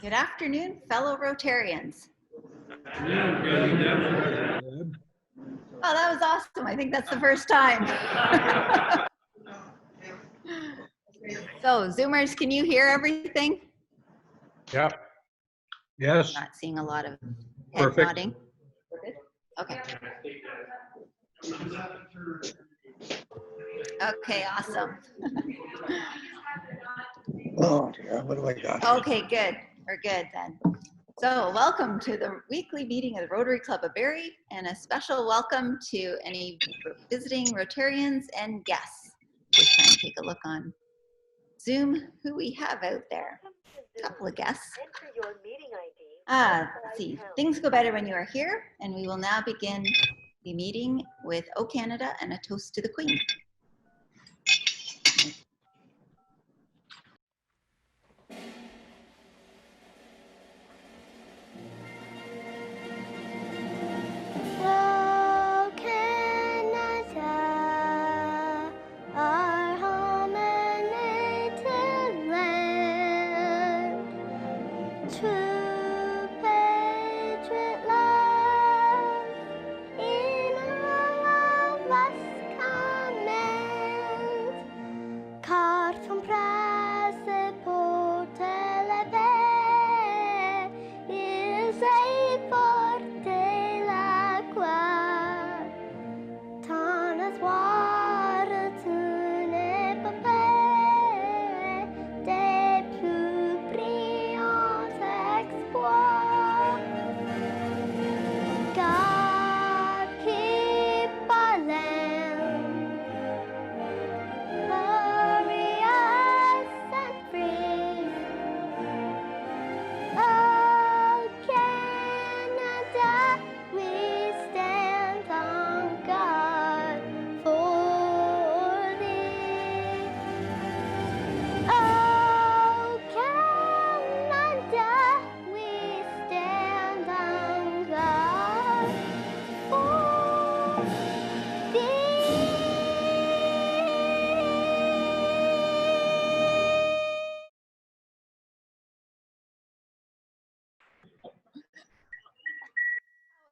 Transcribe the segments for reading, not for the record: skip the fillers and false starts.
Good afternoon, fellow Rotarians. Oh, that was awesome. I think that's the first time. So, Zoomers, can you hear everything? Yeah. Yes. I'm not seeing a lot of head Perfect. nodding. We're good? Okay. Okay, awesome. Oh dear, what do I got? Okay, good. We're good then. So welcome to the weekly meeting of the Rotary Club of Barrie, and a special welcome to any visiting Rotarians and guests. Just trying to take a look on Zoom who we have out there. A couple of guests. Let's see. Things go better when you are here, and we will now begin the meeting with O Canada and a toast to the Queen.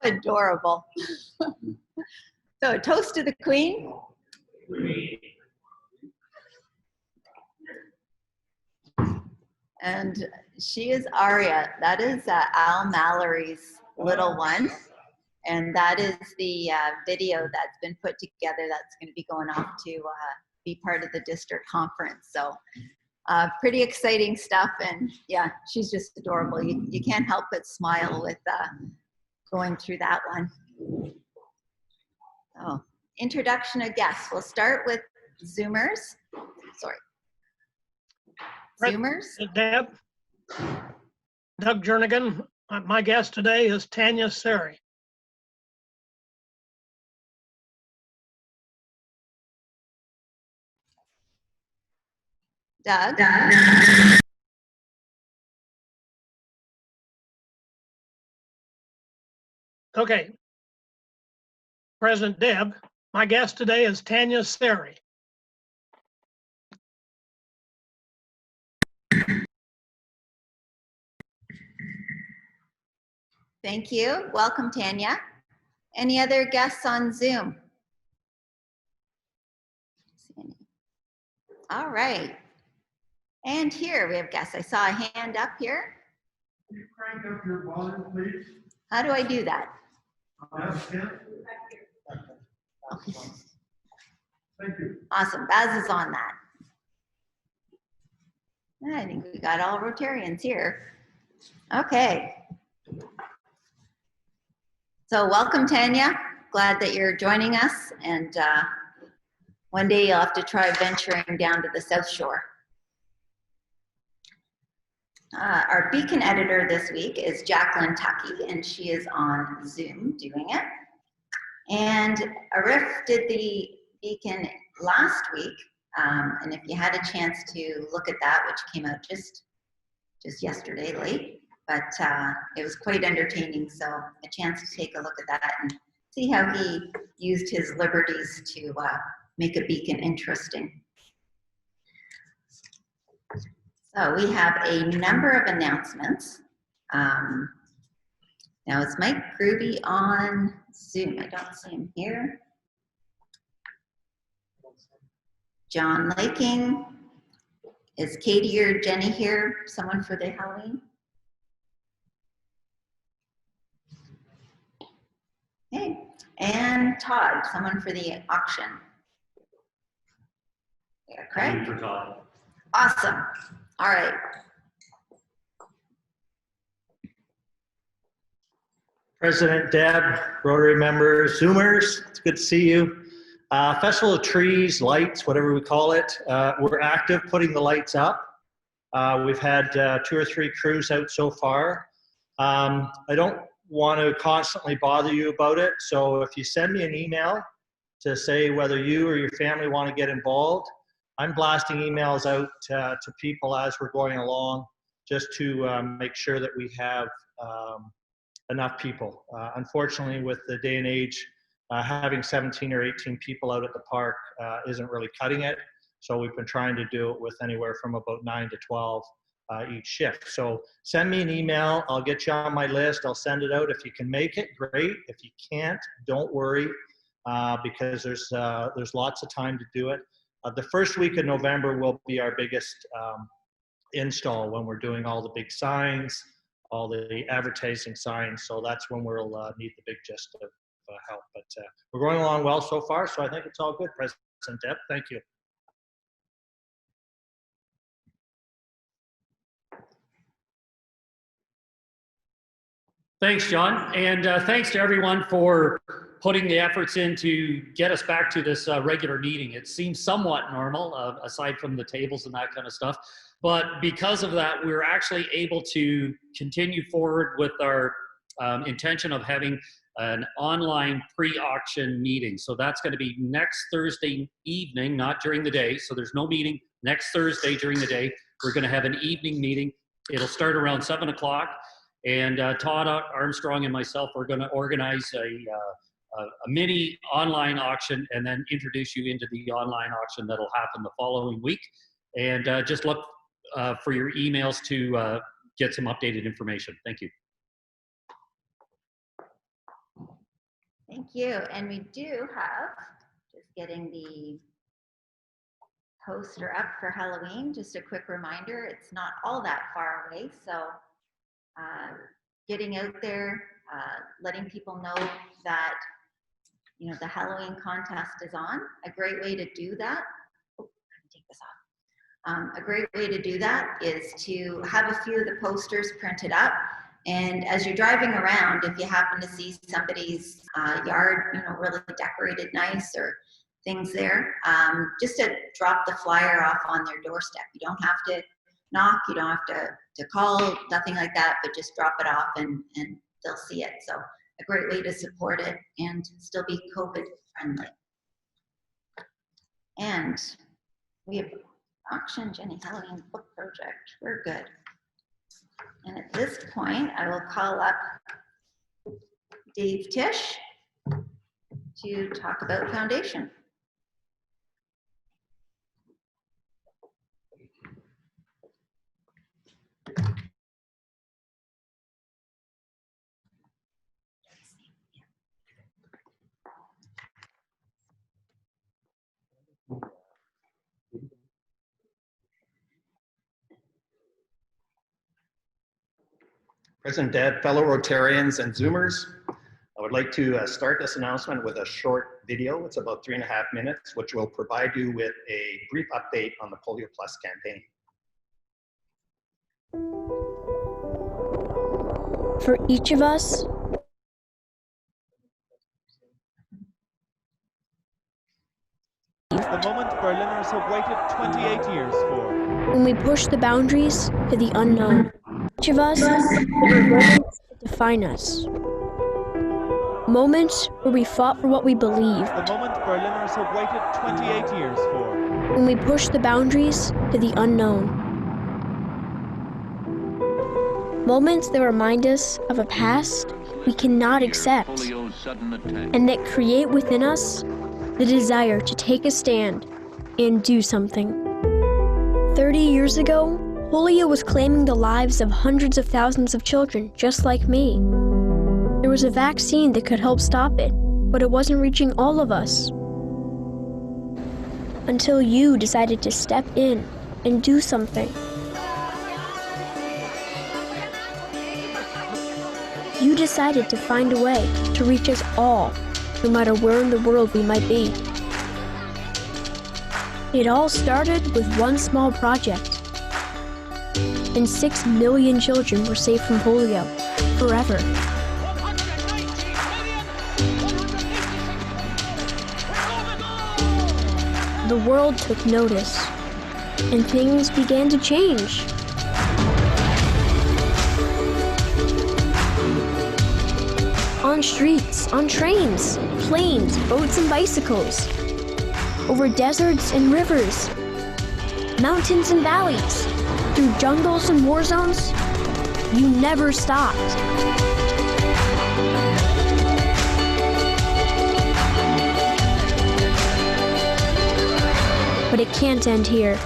Adorable. So a toast to the Queen. And she is Aria. That is Al Mallory's little one. And that is the video that's been put together that's going to be going off to be part of the district conference. So pretty exciting stuff. And yeah, she's just adorable. You can't help but smile with going through that one. So, introduction of guests. We'll start with Zoomers. Sorry. Zoomers. Deb, Doug Jernigan. My guest today is Tanya Sari. Doug. Okay. President Deb, my guest today is Tanya Sari. Thank you. Welcome, Tanya. Any other guests on Zoom? All right. And here we have guests. I saw a hand up here. Can you crank up your volume, please? How do I do that? Thank you. Awesome. Baz is on that. I think we got all Rotarians here. Okay. So welcome, Tanya. Glad that you're joining us. And one day you'll have to try venturing down to the South Shore. Our Beacon editor this week is Jacqueline Tuckey, and she is on Zoom doing it. And Arif did the Beacon last week, and if you had a chance to look at that, which came out just yesterday late, but it was quite entertaining, so a chance to take a look at that and see how he used his liberties to make a beacon interesting. So we have a number of announcements. Now is Mike Groovy on Zoom? I don't see him here. John Laking. Is Katie or Jenny here? Someone for the Halloween? Okay. And Todd, someone for the auction. Yeah, correct? For Todd. Awesome. All right. President Deb, Rotary members, Zoomers, it's good to see you. Festival of Trees, lights, whatever we call it. We're active putting the lights up. We've had 2 or 3 crews out so far. I don't want to constantly bother you about it, so if you send me an email to say whether you or your family want to get involved, I'm blasting emails out to people as we're going along, just to make sure that we have enough people. Unfortunately, with the day and age, having 17 or 18 people out at the park isn't really cutting it. So we've been trying to do it with anywhere from about 9 to 12 each shift. So send me an email. I'll get you on my list. I'll send it out. If you can make it, great. If you can't, don't worry, because there's lots of time to do it. The first week of November will be our biggest install, when we're doing all the big signs, all the advertising signs. So that's when we'll need the big gist of help. But we're going along well so far, so I think it's all good. President Deb, thank you. Thanks, John, and thanks to everyone for putting the efforts in to get us back to this regular meeting. It seems somewhat normal, aside from the tables and that kind of stuff. But because of that, we're actually able to continue forward with our intention of having an online pre-auction meeting. So that's going to be next Thursday evening, not during the day. So there's no meeting next Thursday during the day. We're going to have an evening meeting. It'll start around 7 o'clock. And Todd Armstrong and myself are going to organize a mini online auction and then introduce you into the online auction that'll happen the following week. And just look for your emails to get some updated information. Thank you. Thank you. And we do have, just getting the poster up for Halloween, just a quick reminder, it's not all that far away. So getting out there, letting people know that, you know, the Halloween contest is on. A great way to do that, oh, I can take this off. A great way to do that is to have a few of the posters printed up. And as you're driving around, if you happen to see somebody's yard, you know, really decorated nice or things there, just to drop the flyer off on their doorstep. You don't have to knock, you don't have to call, nothing like that, but just drop it off and they'll see it. So a great way to support it and still be COVID friendly. And we have auction Jenny Halloween book project. We're good. And at this point, I will call up Dave Tisch to talk about foundation. President Deb, fellow Rotarians and Zoomers, I would like to start this announcement with a short video. It's about 3.5 minutes, which will provide you with a brief update on the Polio Plus campaign. For each of us, the moment Berliners have waited 28 years for. when we push the boundaries to the unknown. Each of us have moments that define us. Moments where we fought for what we believed. The moment Berliners have waited 28 years for. When we push the boundaries to the unknown. Moments that remind us of a past we cannot accept, and that create within us the desire to take a stand and do something. 30 years ago, Polio was claiming the lives of hundreds of thousands of children just like me. There was a vaccine that could help stop it, but it wasn't reaching all of us. Until you decided to step in and do something. You decided to find a way to reach us all, no matter where in the world we might be. It all started with one small project, and 6 million children were saved from polio forever. The world took notice, and things began to change. On streets, on trains, planes, boats and bicycles, over deserts and rivers, mountains and valleys, through jungles and war zones, you never stopped. But it can't end here.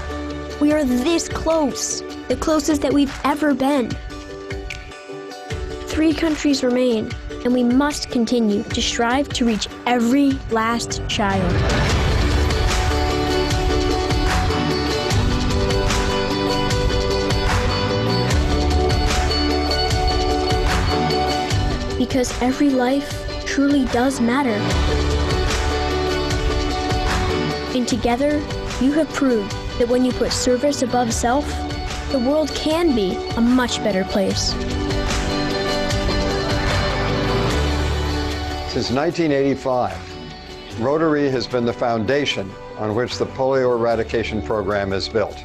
We are this close, the closest that we've ever been. 3 countries remain, and we must continue to strive to reach every last child. Because every life truly does matter. And together, you have proved that when you put service above self, the world can be a much better place. Since 1985, Rotary has been the foundation on which the polio eradication program is built.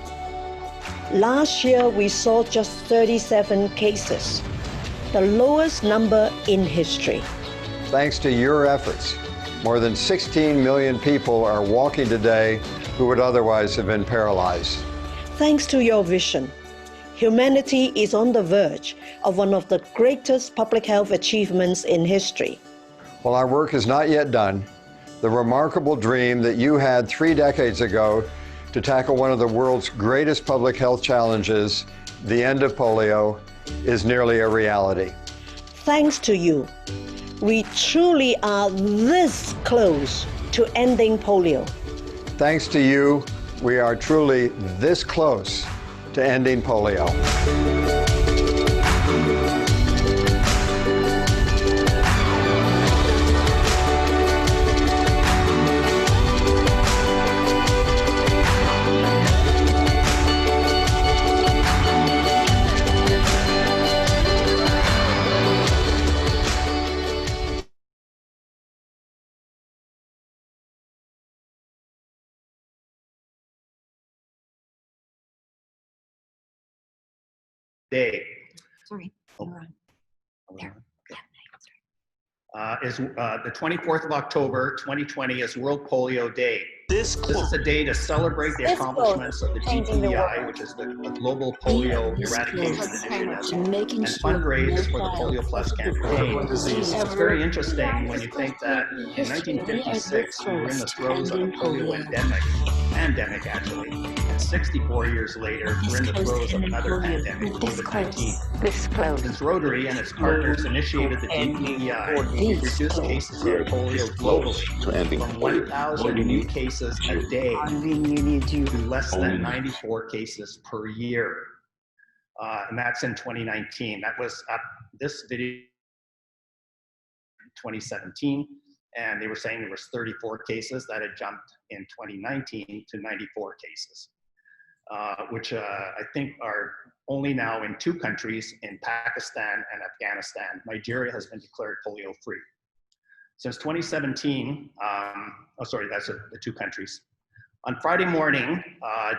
Last year, we saw just 37 cases, the lowest number in history. Thanks to your efforts, more than 16 million people are walking today who would otherwise have been paralyzed. Thanks to your vision, humanity is on the verge of one of the greatest public health achievements in history. While our work is not yet done, the remarkable dream that you had 3 decades ago to tackle one of the world's greatest public health challenges, the end of polio, is nearly a reality. Thanks to you, we truly are this close to ending polio. Thanks to you, we are truly this close to ending polio. Day. Sorry. Oh. You're on. There. Is the 24th of October, 2020 is World Polio Day. This is a day to celebrate the accomplishments of the GPEI, which is the Global Polio Eradication Initiative, and fundraise for the Polio Plus campaign. It's very interesting when you think that in 1956, we were in the throes of a polio pandemic actually, and 64 years later, we're in the throes of another pandemic, COVID-19. Since Rotary and its partners initiated the GPEI, we've reduced cases of polio globally from 1,000 new cases a day to less than 94 cases per year. And that's in 2019. That was this video in 2017, and they were saying there was 34 cases that had jumped in 2019 to 94 cases, which I think are only now in 2 countries, in Pakistan and Afghanistan. Nigeria has been declared polio free. Since 2017, that's the 2 countries. On Friday morning,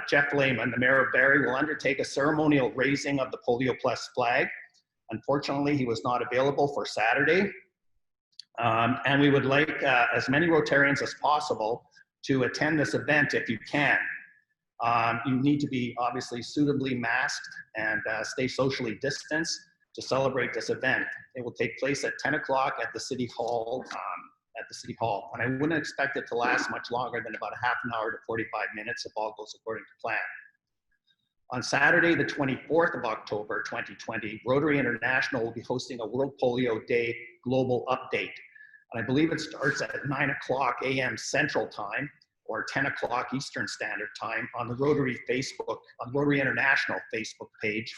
Jeff Lehman, the mayor of Barrie, will undertake a ceremonial raising of the Polio Plus flag. Unfortunately, he was not available for Saturday. And we would like as many Rotarians as possible to attend this event if you can. You need to be obviously suitably masked and stay socially distanced to celebrate this event. It will take place at 10 o'clock at the City Hall. And I wouldn't expect it to last much longer than about a half an hour to 45 minutes if all goes according to plan. On Saturday, the 24th of October, 2020, Rotary International will be hosting a World Polio Day global update. And I believe it starts at 9:00 a.m. Central Time or 10 o'clock Eastern Standard Time on the Rotary Facebook, on Rotary International Facebook page.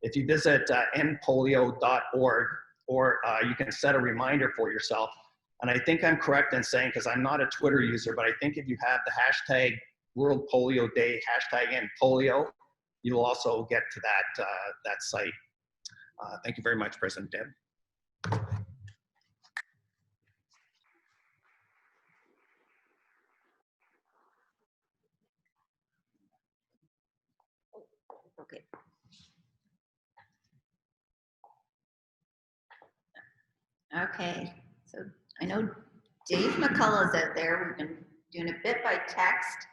If you visit endpolio.org, or you can set a reminder for yourself. And I think I'm correct in saying, because I'm not a Twitter user, but I think if you have the hashtag World Polio Day, hashtag endpolio, you'll also get to that site. Thank you very much, President Deb. Okay. Okay, so I know Dave McCullough's out there. We've been doing a bit by text,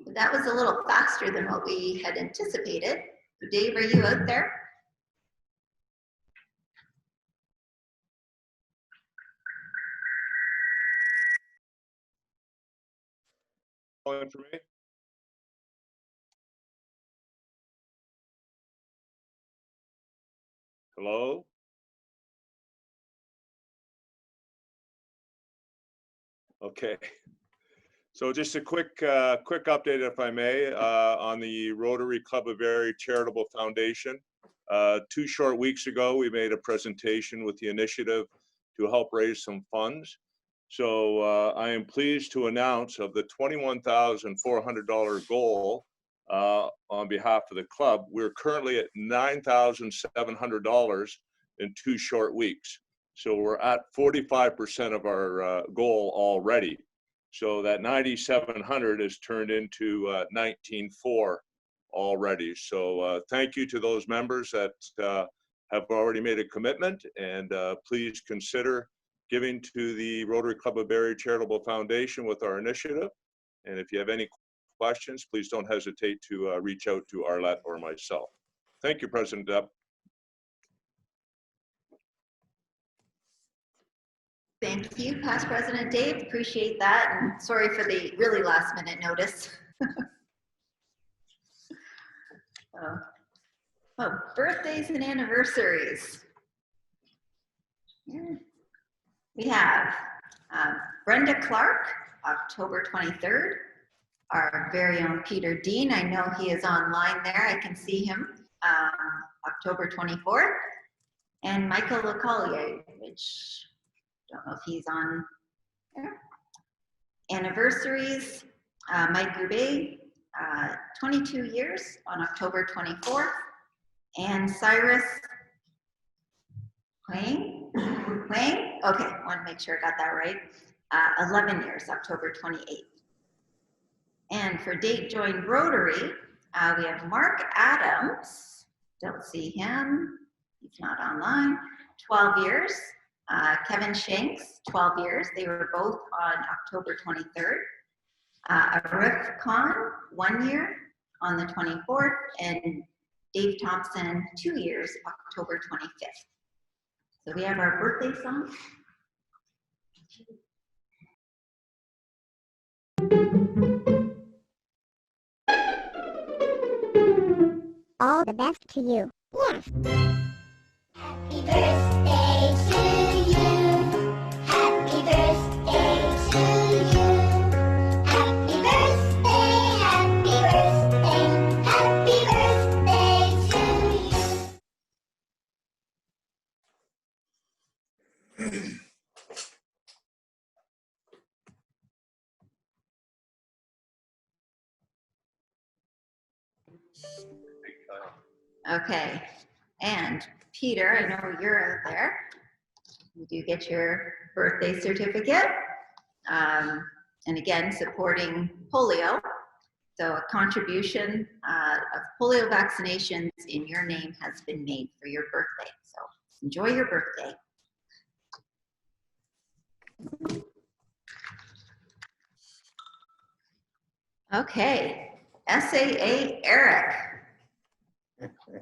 but that was a little faster than what we had anticipated. So Dave, are you out there? Calling for me? Hello? Okay. So just a quick update, if I may, on the Rotary Club of Erie Charitable Foundation. 2 short weeks ago, we made a presentation with the initiative to help raise some funds. So I am pleased to announce of the $21,400 goal on behalf of the club, we're currently at $9,700 in 2 short weeks. So we're at 45% of our goal already. So that 9,700 has turned into 19,400 already. So thank you to those members that have already made a commitment, and please consider giving to the Rotary Club of Erie Charitable Foundation with our initiative. And if you have any questions, please don't hesitate to reach out to Arlette or myself. Thank you, President Deb. Thank you, Past President Dave. Appreciate that. And sorry for the really last minute notice. Oh, birthdays and anniversaries. Yeah. We have Brenda Clark, October 23rd. Our very own Peter Dean. I know he is online there. I can see him. October 24th. And Michael LeCollier, which don't know if he's on there. Anniversaries, Mike Goubet, 22 years on October 24th. And Cyrus Huang? Okay, want to make sure I got that right. 11 years, October 28th. And for date joined Rotary, we have Mark Adams. Don't see him. He's not online. 12 years. Kevin Shanks, 12 years. They were both on October 23rd. Arif Khan, 1 year on the 24th. And Dave Thompson, 2 years, October 25th. So we have our birthday song. All the best to you. Yes. Happy birthday to you. Happy birthday to you. Happy birthday, happy birthday, happy birthday to you. Okay, and Peter, I know you're out there. You do get your birthday certificate. And again, supporting polio. So a contribution of polio vaccinations in your name has been made for your birthday. So enjoy your birthday. Okay, SAA Eric.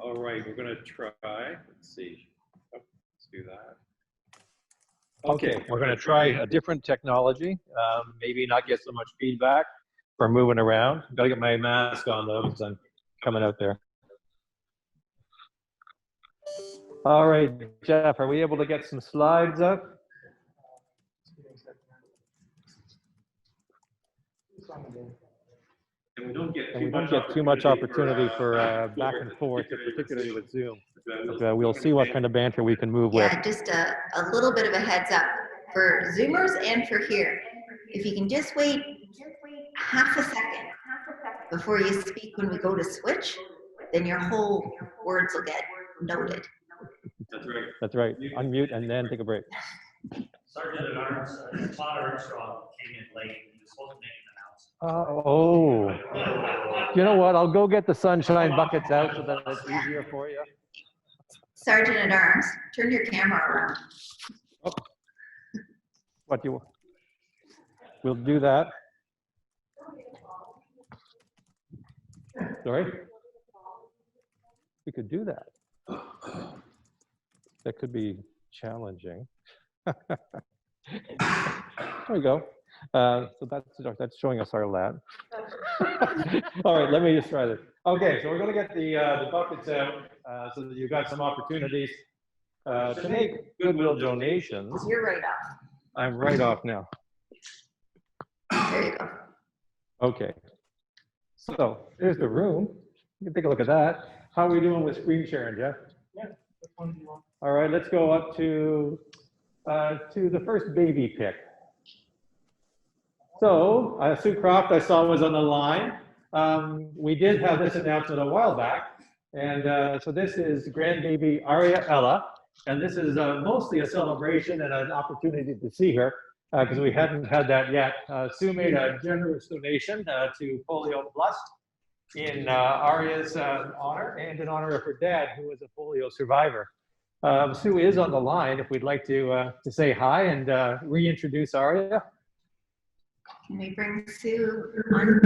All right, we're going to try. Let's see. Oh, let's do that. Okay, we're going to try a different technology. Maybe not get so much feedback for moving around. Got to get my mask on though, because I'm coming out there. All right, Jeff, are we able to get some slides up? And we don't get And we don't get too much opportunity for back and forth, particularly with Zoom. But, we'll see what kind of banter we can move with. Yeah, just a little bit of a heads up for Zoomers and for here. If you can just wait half a second before you speak when we go to switch, then your whole words will get noted. That's right. That's right. Unmute and then take a break. Sergeant at Arms, Todd Armstrong came in late. He was supposed to make an announcement. Oh, you know what? I'll go get the sunshine buckets out so that it's easier for you. Sergeant at Arms, turn your camera around. Oh. What you? We'll do that. Sorry? We could do that. That could be challenging. There we go. So that's showing us our lab. All right, let me just try this. Okay, so we're going to get the buckets out so that you've got some opportunities to make goodwill donations. You're right off. I'm right off now. There you go. Okay. So here's the room. You can take a look at that. How are we doing with screen sharing, Jeff? Yeah. All right, let's go up to the first baby pick. So Sue Croft, I saw, was on the line. We did have this announcement a while back. And so this is grandbaby Aria Ella. And this is mostly a celebration and an opportunity to see her because we hadn't had that yet. Sue made a generous donation to Polio Plus in Aria's honor and in honor of her dad, who was a polio survivor. Sue is on the line if we'd like to say hi and reintroduce Aria. Can we bring Sue on?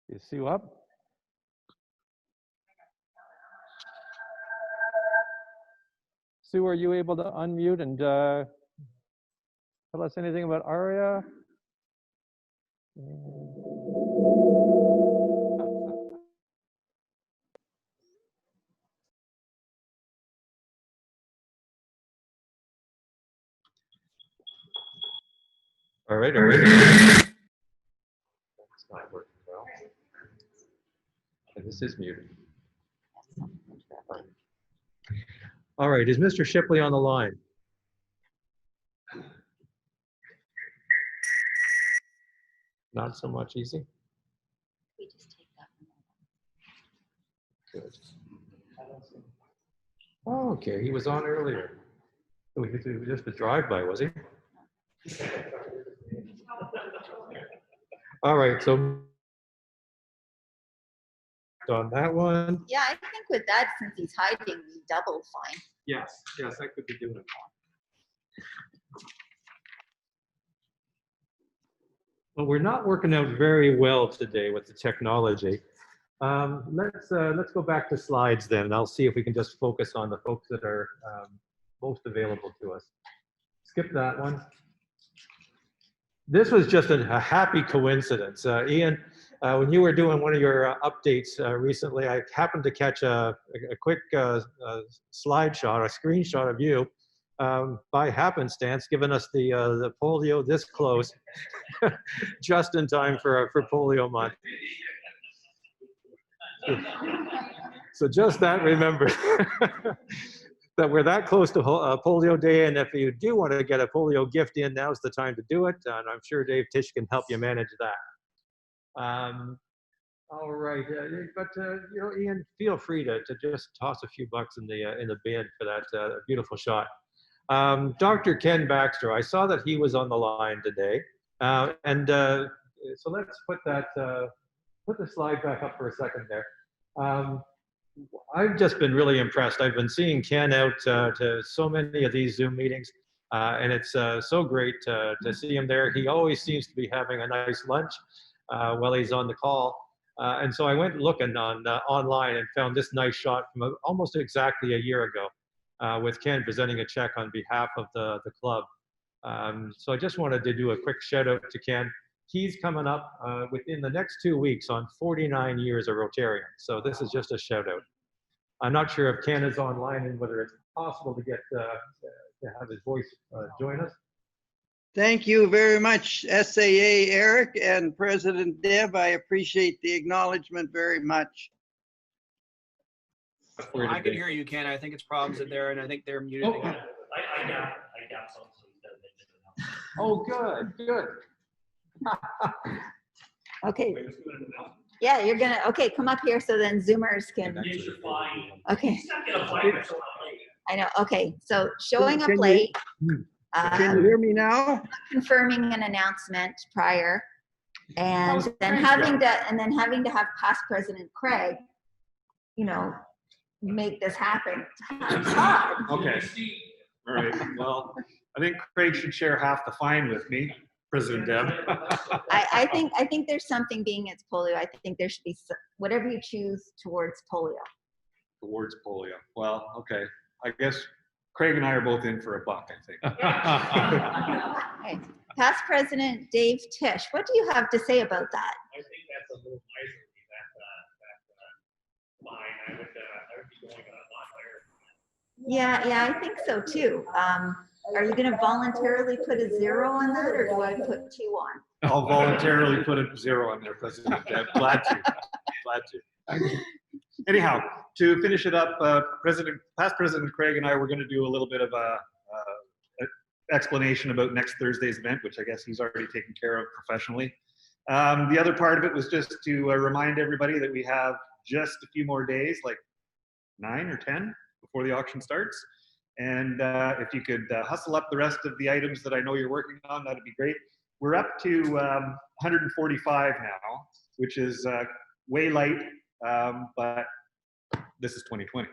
Is Sue up? Sue, are you able to unmute and tell us anything about Aria? All right, that's not working well. This is muted. All right, is Mr. Shipley on the line? Not so much easy. We just take that Good. Oh, okay, he was on earlier. Oh, he was just a drive-by, was he? All right, so on that one. Yeah, I think with that, since he's hiding, we double fine. Yes, I could be doing it. Well, we're not working out very well today with the technology. Let's go back to slides then, and I'll see if we can just focus on the folks that are most available to us. Skip that one. This was just a happy coincidence. Ian, when you were doing one of your updates recently, I happened to catch a quick slide shot, a screenshot of you by happenstance, giving us the polio this close, just in time for polio month. So just that, remember that we're that close to polio day, and if you do want to get a polio gift in, now's the time to do it, and I'm sure Dave Tisch can help you manage that. All right, but you know, Ian, feel free to just toss a few bucks in the bin for that beautiful shot. Dr. Ken Baxter, I saw that he was on the line today, and so let's put that put the slide back up for a second there. I've just been really impressed. I've been seeing Ken out to so many of these Zoom meetings, and it's so great to see him there. He always seems to be having a nice lunch while he's on the call. And so I went looking on online and found this nice shot from almost exactly a year ago with Ken presenting a check on behalf of the club. So I just wanted to do a quick shout out to Ken. He's coming up within the next 2 weeks on 49 years of Rotarian. So this is just a shout out. I'm not sure if Ken is online and whether it's possible to get to have his voice join us. Thank you very much, SAA Eric and President Deb. I appreciate the acknowledgement very much. I can hear you, Ken. I think it's problems in there, and I think they're muted Oh. again. I got some. Oh, good, good. Okay. Yeah, you're gonna, okay, come up here so then Zoomers can, okay. I know, okay, so showing up Can you- late. Can you hear me now? Confirming an announcement prior, and then having to have past President Craig, you know, make this happen. Todd. Okay. All right. Well, I think Craig should share half the fine with me, President Deb. I think there's something, being it's polio, I think there should be whatever you choose towards polio. Towards polio. Well, okay. I guess Craig and I are both in for a buck, I think. Okay. Past President Dave Tisch, what do you have to say about that? I think that's a little miserly, that line. I would be going a lot higher. Yeah, I think so too. Are you going to voluntarily put a 0 on that, or do I put 2 on? I'll voluntarily put a 0 on there, President Deb. Glad to. Glad to. Anyhow, to finish it up, past President Craig and I were going to do a little bit of a explanation about next Thursday's event, which I guess he's already taken care of professionally. The other part of it was just to remind everybody that we have just a few more days, like 9 or 10 before the auction starts. And if you could hustle up the rest of the items that I know you're working on, that'd be great. We're up to 145 now, which is way light, but this is 2020.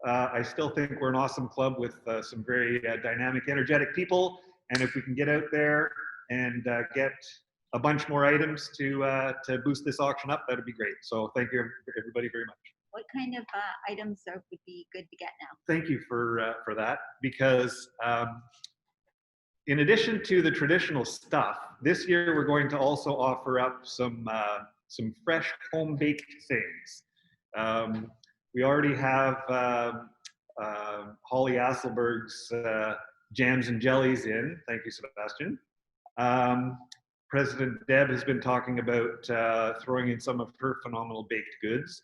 I still think we're an awesome club with some very dynamic, energetic people. And if we can get out there and get a bunch more items to boost this auction up, that'd be great. So thank you everybody very much. What kind of items would be good to get now? Thank you for that, because in addition to the traditional stuff, this year we're going to also offer up some fresh home baked things. We already have Holly Asselberg's jams and jellies in. Thank you, Sebastian. President Deb has been talking about throwing in some of her phenomenal baked goods.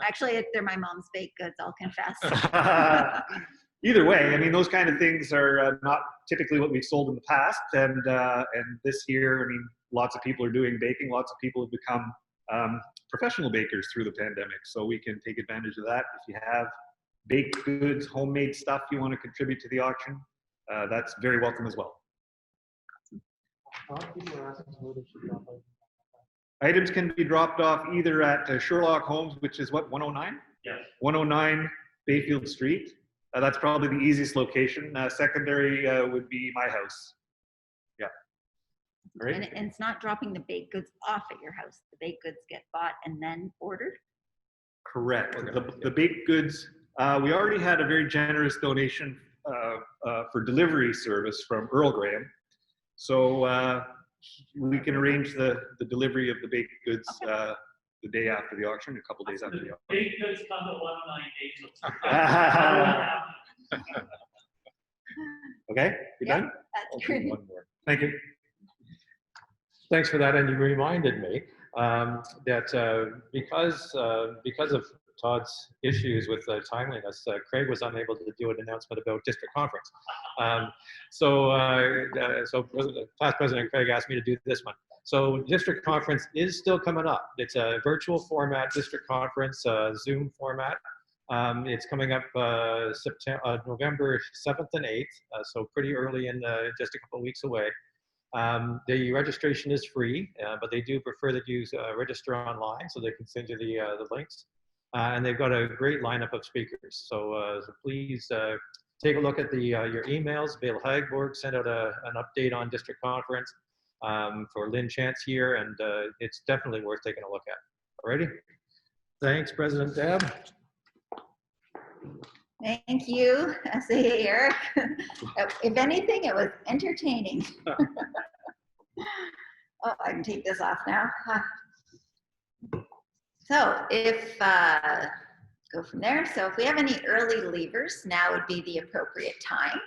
Actually, they're my mom's baked goods, I'll confess. Either way, I mean, those kind of things are not typically what we've sold in the past. And this year, I mean, lots of people are doing baking. Lots of people have become professional bakers through the pandemic. So we can take advantage of that. If you have baked goods, homemade stuff you want to contribute to the auction, that's very welcome as well. Items can be dropped off either at Sherlock Homes, which is what, 109? Yes. 109 Bayfield Street. That's probably the easiest location. Secondary would be my house. Yeah. All right. And it's not dropping the baked goods off at your house. The baked goods get bought and then ordered? Correct. The baked goods, we already had a very generous donation for delivery service from Earl Graham. So we can arrange the delivery of the baked goods the day after the auction, a couple days after the auction. Baked goods come to 109 days. Okay, you done? That's great. One more. Thank you. Thanks for that, and you reminded me that because of Todd's issues with timeliness, Craig was unable to do an announcement about district conference. So past President Craig asked me to do this one. So district conference is still coming up. It's a virtual format district conference, Zoom format. It's coming up November 7th and 8th, so pretty early in just a couple of weeks away. The registration is free, but they do prefer that you register online, so they can send you the links. And they've got a great lineup of speakers. So please take a look at your emails. Bill Hagborg sent out an update on district conference for Lynn Chance here, and it's definitely worth taking a look at. Alrighty? Thanks, President Deb. Thank you, SAA Eric. If anything, it was entertaining. Oh, I can take this off now. So if, go from there. So if we have any early leavers, now would be the appropriate time.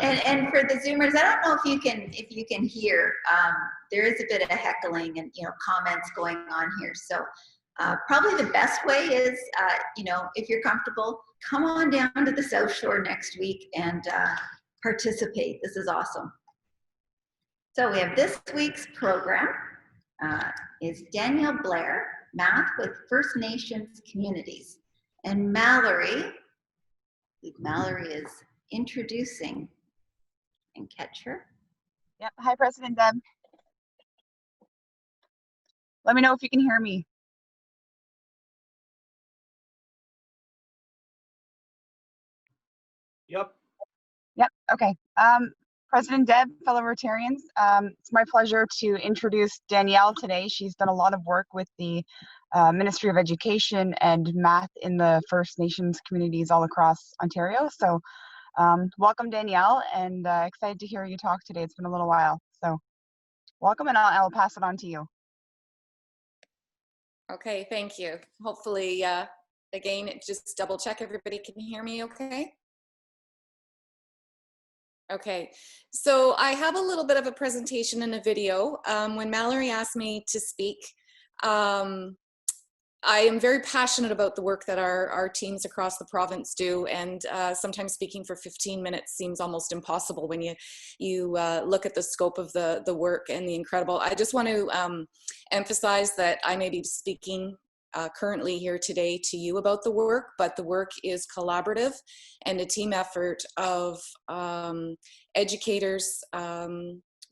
And for the Zoomers, I don't know if you can hear, there is a bit of heckling and, comments going on here. So probably the best way is, if you're comfortable, come on down to the South Shore next week and participate. This is awesome. So we have this week's program is Danielle Blair, Math with First Nations Communities. And Mallory, I believe Mallory is introducing, and catch her. Yep. Hi, President Deb. Let me know if you can hear me. Yep. Yep. Okay. President Deb, fellow Rotarians, it's my pleasure to introduce Danielle today. She's done a lot of work with the Ministry of Education and math in the First Nations communities all across Ontario. So welcome, Danielle, and excited to hear you talk today. It's been a little while. So welcome, and I'll pass it on to you. Okay, thank you. Hopefully, again, just double check everybody can hear me okay? Okay, so I have a little bit of a presentation and a video. When Mallory asked me to speak, I am very passionate about the work that our teams across the province do, and sometimes speaking for 15 minutes seems almost impossible when you look at the scope of the work and the incredible. I just want to emphasize that I may be speaking currently here today to you about the work, but the work is collaborative and a team effort of educators,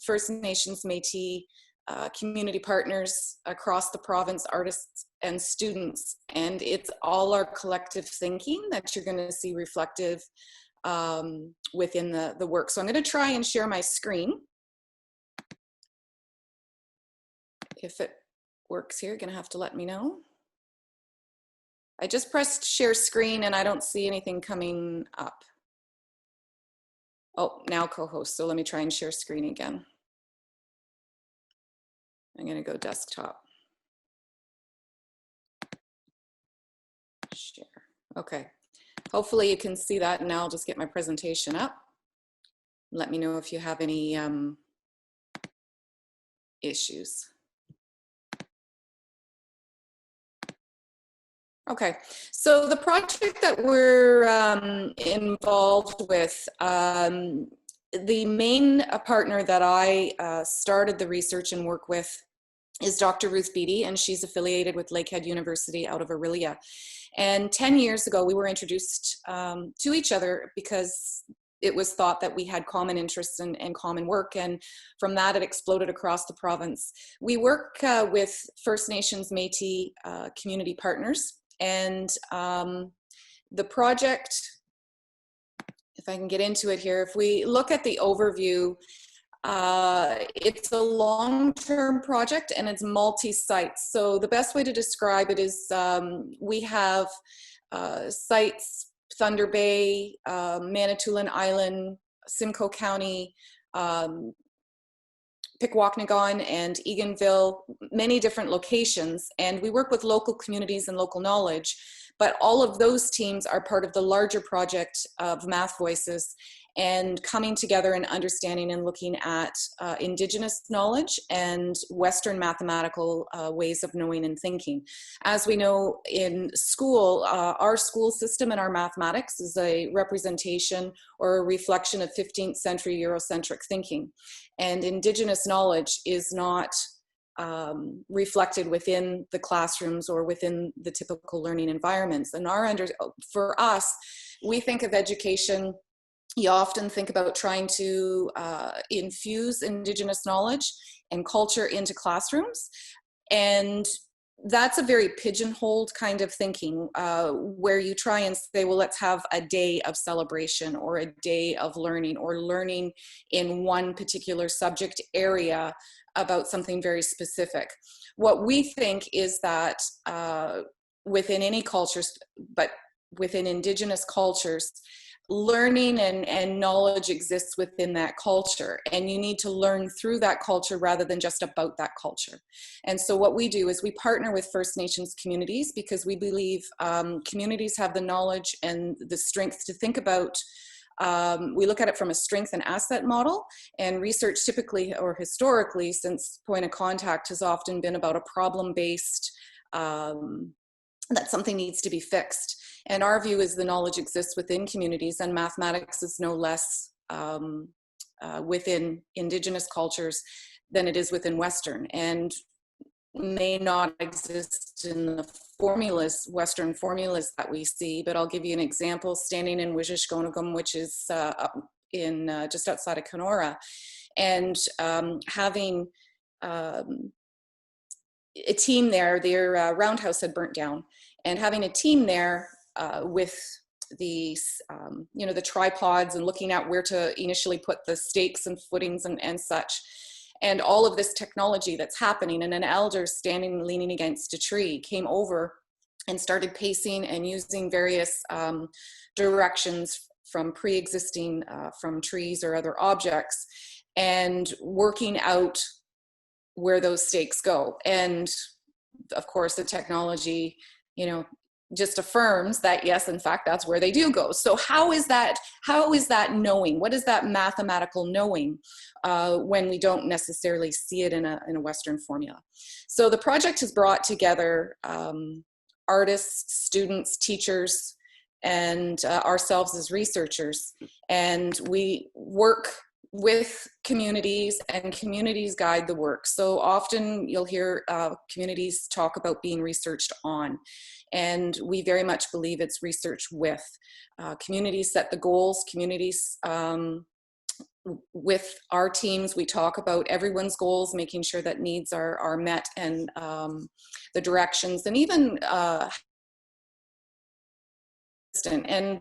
First Nations, Métis, community partners across the province, artists and students, and it's all our collective thinking that you're going to see reflective within the work. So I'm going to try and share my screen. If it works here, you're going to have to let me know. I just pressed share screen and I don't see anything coming up. Oh, now co-host, so let me try and share screen again. I'm going to go desktop. Share. Okay. Hopefully you can see that, and now I'll just get my presentation up. Let me know if you have any issues. Okay, so the project that we're involved with, the main partner that I started the research and work with is Dr. Ruth Beattie, and she's affiliated with Lakehead University out of Aurelia. And 10 years ago, we were introduced to each other because it was thought that we had common interests and common work, and from that it exploded across the province. We work with First Nations Métis community partners, and the project, if I can get into it here, if we look at the overview, it's a long-term project and it's multi-sites. So the best way to describe it is we have sites, Thunder Bay, Manitoulin Island, Simcoe County, Pikwakanagan and Eganville, many different locations, and we work with local communities and local knowledge, but all of those teams are part of the larger project of Math Voices, and coming together and understanding and looking at Indigenous knowledge and Western mathematical ways of knowing and thinking. As we know in school, our school system and our mathematics is a representation or a reflection of 15th century Eurocentric thinking. And Indigenous knowledge is not reflected within the classrooms or within the typical learning environments. And for us, we think of education, you often think about trying to infuse Indigenous knowledge and culture into classrooms. And that's a very pigeonholed kind of thinking where you try and say, well, let's have a day of celebration or a day of learning or learning in one particular subject area about something very specific. What we think is that within any cultures, but within Indigenous cultures, learning and knowledge exists within that culture, and you need to learn through that culture rather than just about that culture. And so what we do is we partner with First Nations communities, because we believe communities have the knowledge and the strength to think about. We look at it from a strength and asset model, and research typically or historically since point of contact has often been about a problem-based, that something needs to be fixed. And our view is the knowledge exists within communities, and mathematics is no less within Indigenous cultures than it is within Western, and may not exist in the formulas, Western formulas that we see. But I'll give you an example. Standing in Wishishkonagum, which is up in just outside of Kenora, and having a team there, their roundhouse had burnt down, and having a team there with the the tripods and looking at where to initially put the stakes and footings and such, and all of this technology that's happening, and an elder standing leaning against a tree came over and started pacing and using various directions from pre-existing from trees or other objects, and working out where those stakes go. And of course the technology just affirms that yes, in fact, that's where they do go. So how is that knowing? What is that mathematical knowing when we don't necessarily see it in a Western formula? So the project has brought together artists, students, teachers, and ourselves as researchers, and we work with communities, and communities guide the work. So often you'll hear communities talk about being researched on, and we very much believe it's research with. Communities set the goals, communities with our teams, we talk about everyone's goals, making sure that needs are met, and the directions, and even and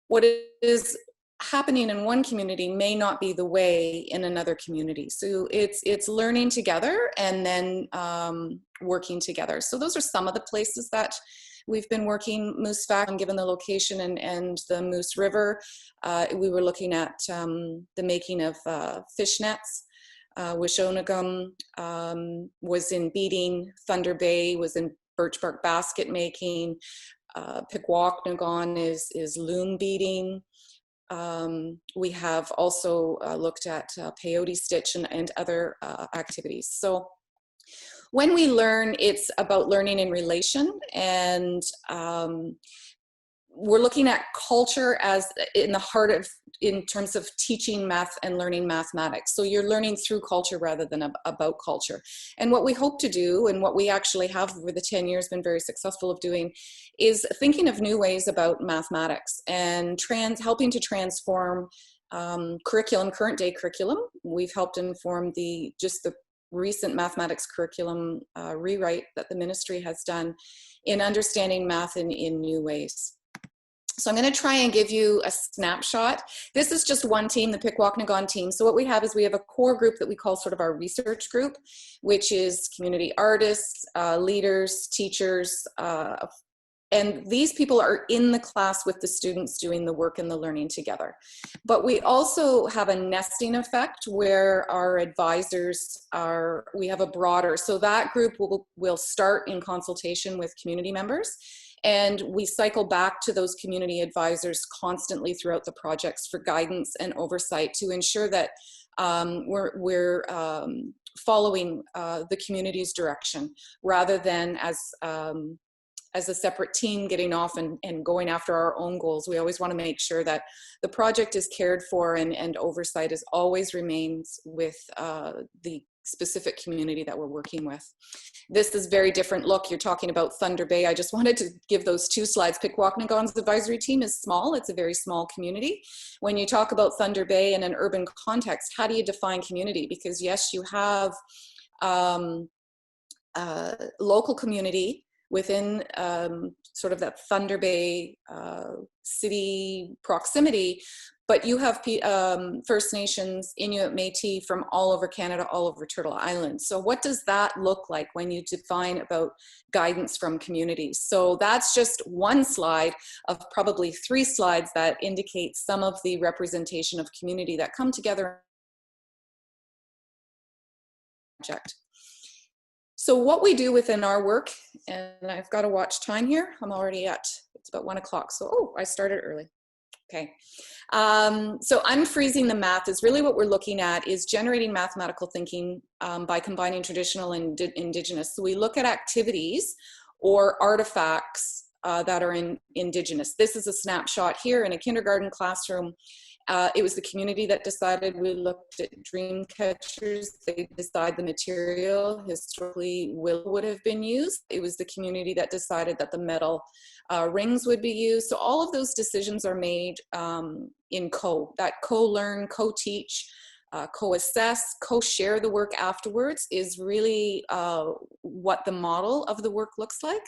what is happening in one community may not be the way in another community. So it's learning together and then working together. So those are some of the places that we've been working. Moose Fact, given the location and the Moose River, we were looking at the making of fishnets. Wishonagum was in beading. Thunder Bay was in birch bark basket making. Pikwakanagan is loom beading. We have also looked at peyote stitch and other activities. So when we learn, it's about learning in relation, and we're looking at culture as in the heart of, in terms of teaching math and learning mathematics. So you're learning through culture rather than about culture. And what we hope to do, and what we actually have over the 10 years been very successful of doing, is thinking of new ways about mathematics and helping to transform curriculum, current day curriculum. We've helped inform the recent mathematics curriculum rewrite that the ministry has done in understanding math in new ways. So I'm going to try and give you a snapshot. This is just one team, the Pikwakanagan team. So what we have is we have a core group that we call sort of our research group, which is community artists, leaders, teachers, and these people are in the class with the students doing the work and the learning together. But we also have a nesting effect where our advisors we have a broader, so that group will start in consultation with community members. And we cycle back to those community advisors constantly throughout the projects for guidance and oversight to ensure that we're following the community's direction rather than as a separate team getting off and going after our own goals. We always want to make sure that the project is cared for and oversight always remains with the specific community that we're working with. This is very different look. You're talking about Thunder Bay. I just wanted to give those two slides. Pikwakanagan's advisory team is small. It's a very small community. When you talk about Thunder Bay in an urban context, how do you define community? Because yes, you have local community within sort of that Thunder Bay city proximity, but you have First Nations, Inuit, Métis from all over Canada, all over Turtle Island. So what does that look like when you define about guidance from communities? So that's just one slide of probably 3 slides that indicate some of the representation of community that come together. So what we do within our work, and I've got to watch time here. I'm already it's about 1 o'clock. So, oh, I started early. Okay. So unfreezing the math is really what we're looking at, is generating mathematical thinking by combining traditional and Indigenous. So we look at activities or artifacts that are Indigenous. This is a snapshot here in a kindergarten classroom. It was the community that decided. We looked at dream catchers. They decide the material. Historically, willow would have been used. It was the community that decided that the metal rings would be used. So all of those decisions are made in that co-learn, co-teach, co-assess, co-share the work afterwards is really what the model of the work looks like.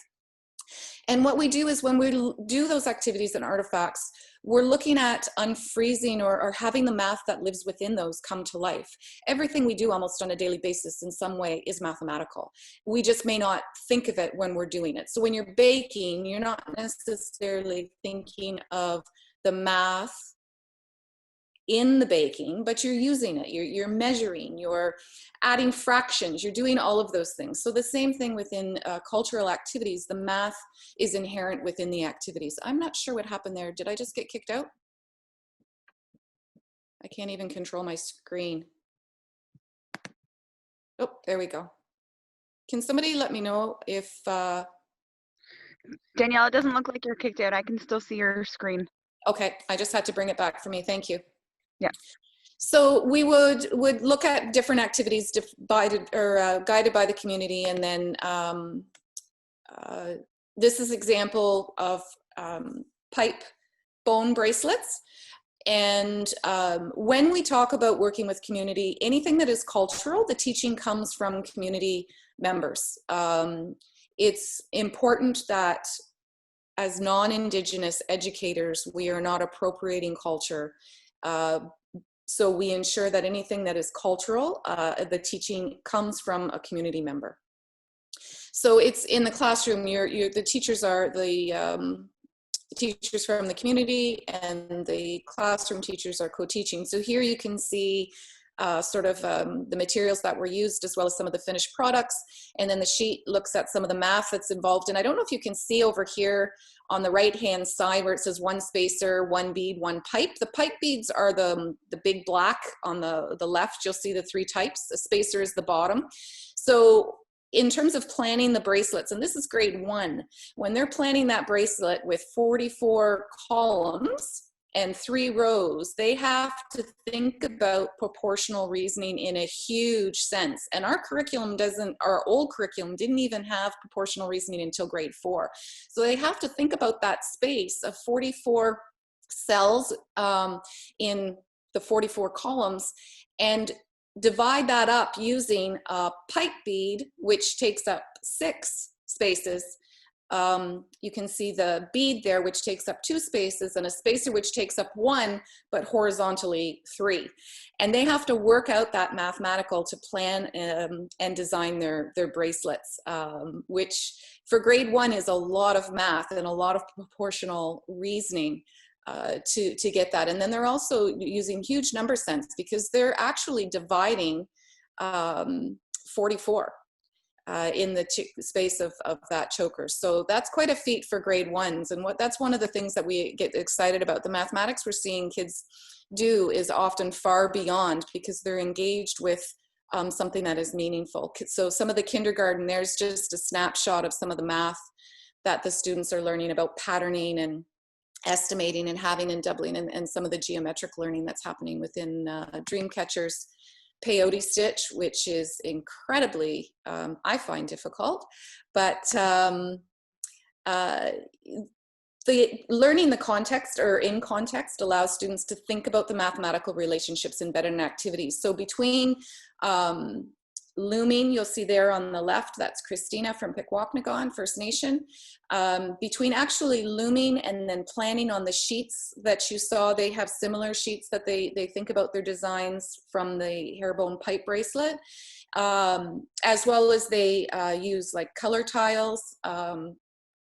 And what we do is when we do those activities and artifacts, we're looking at unfreezing or having the math that lives within those come to life. Everything we do almost on a daily basis in some way is mathematical. We just may not think of it when we're doing it. So when you're baking, you're not necessarily thinking of the math in the baking, but you're using it, you're measuring, you're adding fractions, you're doing all of those things. So the same thing within cultural activities, the math is inherent within the activities. I'm not sure what happened there. Did I just get kicked out? I can't even control my screen. Oh, there we go. Can somebody let me know if... Danielle, it doesn't look like you're kicked out. I can still see your screen. Okay, I just had to bring it back for me. Thank you. Yeah. So we would look at different activities guided by the community, and then this is example of pipe bone bracelets. And when we talk about working with community, anything that is cultural, the teaching comes from community members. It's important that as non-Indigenous educators, we are not appropriating culture. So we ensure that anything that is cultural, the teaching comes from a community member. So it's in the classroom, the teachers are the teachers from the community, and the classroom teachers are co-teaching. So here you can see the materials that were used, as well as some of the finished products. And then the sheet looks at some of the math that's involved. And I don't know if you can see over here on the right-hand side where it says 1 spacer, 1 bead, 1 pipe. The pipe beads are the big black on the left. You'll see the 3 types. The spacer is the bottom. So in terms of planning the bracelets, and this is grade 1, when they're planning that bracelet with 44 columns and 3 rows, they have to think about proportional reasoning in a huge sense. And our old curriculum didn't even have proportional reasoning until grade 4. So they have to think about that space of 44 cells in the 44 columns and divide that up using a pipe bead, which takes up 6 spaces. You can see the bead there, which takes up 2 spaces, and a spacer which takes up 1, but horizontally 3. And they have to work out that mathematical to plan and design their bracelets, which for grade 1 is a lot of math and a lot of proportional reasoning to get that. And then they're also using huge number sense, because they're actually dividing 44. In the space of that choker. So that's quite a feat for grade 1s. And that's one of the things that we get excited about. The mathematics we're seeing kids do is often far beyond, because they're engaged with something that is meaningful. So some of the kindergarten, there's just a snapshot of some of the math that the students are learning about patterning and estimating and having and doubling, and some of the geometric learning that's happening within dream catchers. Peyote stitch, which is incredibly, I find difficult, but learning the context or in context allows students to think about the mathematical relationships embedded in activities. So between Looming, you'll see there on the left, that's Christina from Pikwakanagan First Nation. Between actually looming and then planning on the sheets that you saw, they have similar sheets that they think about their designs from the Harebone pipe bracelet, as well as they use like color tiles,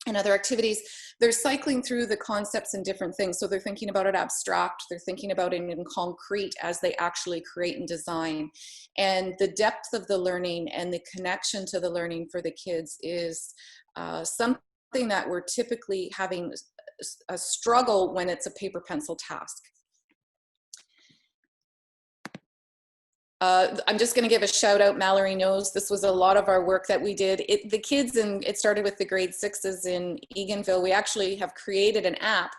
and other activities. They're cycling through the concepts and different things. So they're thinking about it abstract, they're thinking about it in concrete as they actually create and design. And the depth of the learning and the connection to the learning for the kids is something that we're typically having a struggle when it's a paper pencil task. I'm just going to give a shout out. Mallory knows this was a lot of our work that we did. The kids, and it started with the grade 6s in Eganville. We actually have created an app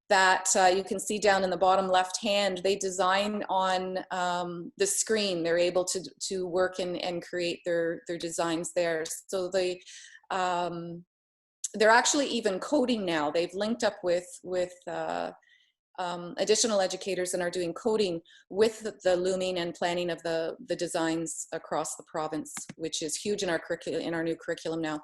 that you can see down in the bottom left hand. They design on the screen. They're able to work and create their designs there. So they're actually even coding now. They've linked up with additional educators and are doing coding with the looming and planning of the designs across the province, which is huge in our curriculum, in our new curriculum now.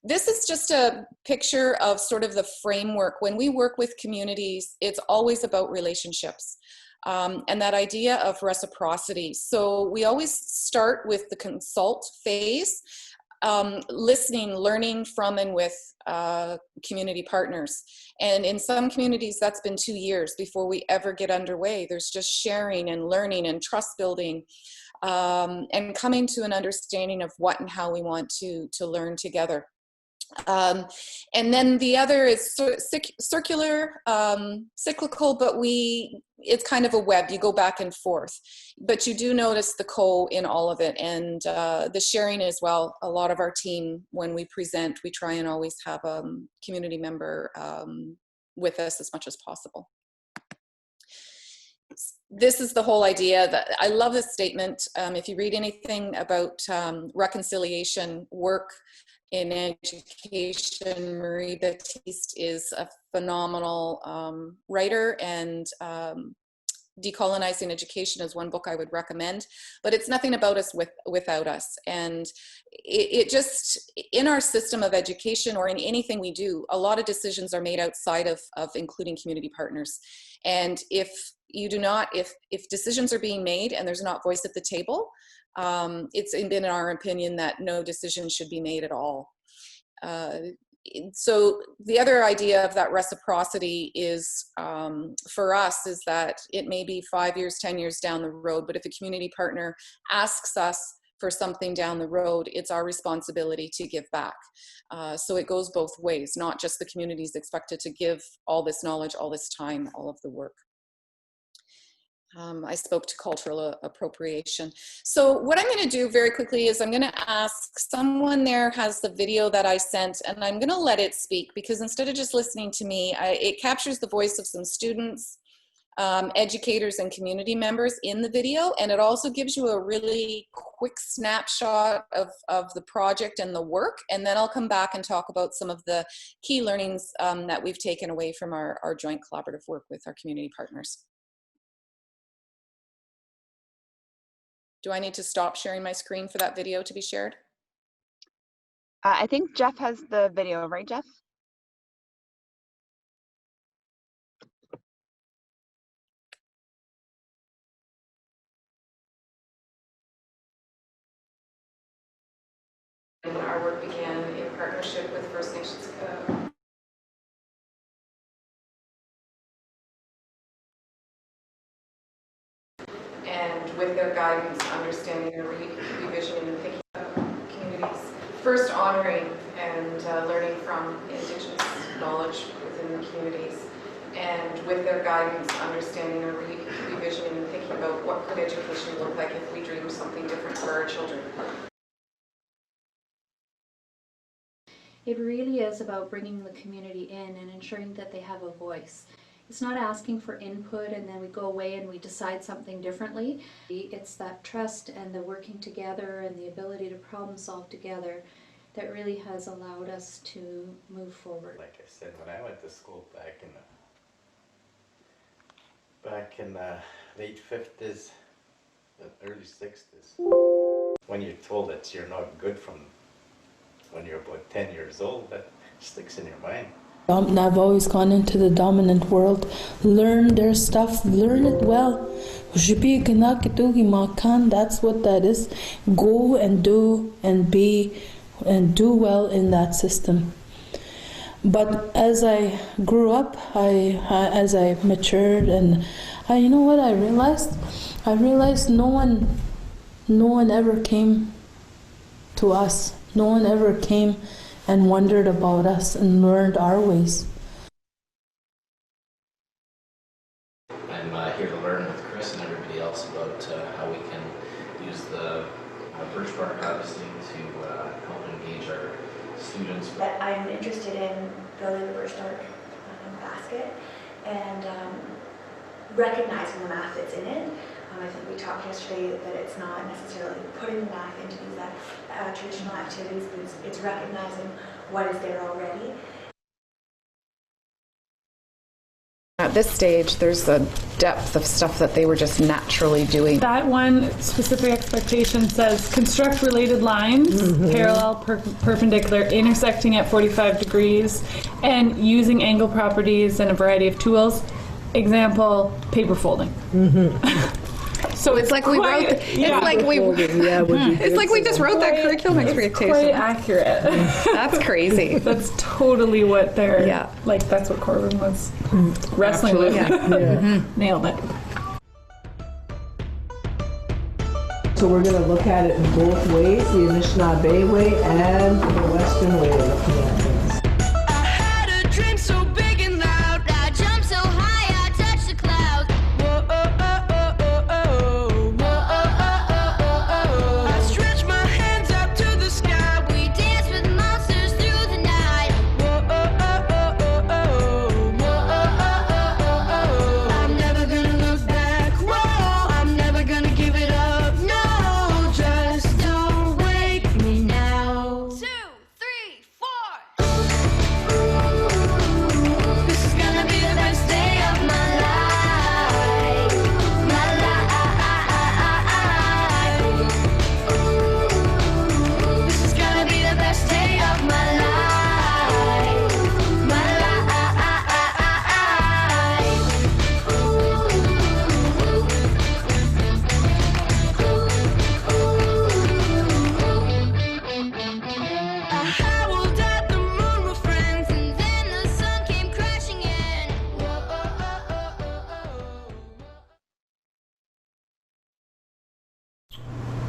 This is just a picture of sort of the framework. When we work with communities, it's always about relationships. And that idea of reciprocity. So we always start with the consult phase, listening, learning from and with community partners. And in some communities, that's been 2 years before we ever get underway. There's just sharing and learning and trust building, and coming to an understanding of what and how we want to learn together. And then the other is circular, cyclical, but it's kind of a web. You go back and forth, but you do notice the co in all of it, and the sharing as well. A lot of our team, when we present, we try and always have a community member with us as much as possible. This is the whole idea. That I love this statement. If you read anything about reconciliation work in education, Marie Baptiste is a phenomenal writer, and Decolonizing Education is one book I would recommend, but it's nothing about us without us. And it just, in our system of education or in anything we do, a lot of decisions are made outside of including community partners. And if you do not, if decisions are being made and there's not voice at the table, it's been our opinion that no decision should be made at all. So the other idea of that reciprocity is, for us, is that it may be 5 years, 10 years down the road, but if a community partner asks us for something down the road, it's our responsibility to give back. So it goes both ways, not just the community is expected to give all this knowledge, all this time, all of the work. I spoke to cultural appropriation. So what I'm going to do very quickly is I'm going to ask, someone there has the video that I sent, and I'm going to let it speak, because instead of just listening to me, it captures the voice of some students, educators, and community members in the video, and it also gives you a really quick snapshot of the project and the work, and then I'll come back and talk about some of the key learnings that we've taken away from our joint collaborative work with our community partners. Do I need to stop sharing my screen for that video to be shared? I think Jeff has the video, right, Jeff? And our work began in partnership with First Nations. And with their guidance, understanding and revisioning and thinking about communities. First, honoring and learning from Indigenous knowledge within the communities. And with their guidance, understanding and revisioning and thinking about what could education look like if we dreamed something different for our children. It really is about bringing the community in and ensuring that they have a voice. It's not asking for input and then we go away and we decide something differently. It's that trust and the working together and the ability to problem solve together that really has allowed us to move forward. Like I said, when I went to school back in the late 50s and early 60s, when you're told that you're not good from when you're about 10 years old, that sticks in your mind. I've always gone into the dominant world, learn their stuff, learn it well. That's what that is. Go and do and be and do well in that system. But as I grew up, as I matured, and you know what I realized? I realized no one ever came to us. No one ever came and wondered about us and learned our ways. I'm here to learn with Chris and everybody else about how we can use the Birch Bark harvesting to help engage our students. I'm interested in building the Birch Bark basket and recognizing the math that's in it. I think we talked yesterday that it's not necessarily putting the math into these traditional activities, but it's recognizing what is there already. At this stage, there's a depth of stuff that they were just naturally doing. That one specific expectation says construct related lines, parallel, perpendicular, intersecting at 45 degrees, and using angle properties and a variety of tools. Example, paper folding. So it's like we wrote. It's like we just wrote that curriculum expectation. Quite accurate. That's crazy. That's totally what they're. Yeah. Like that's what Corbin was wrestling with. Nailed it. So we're going to look at it in both ways: the Anishinaabe way and the Western way of looking at things.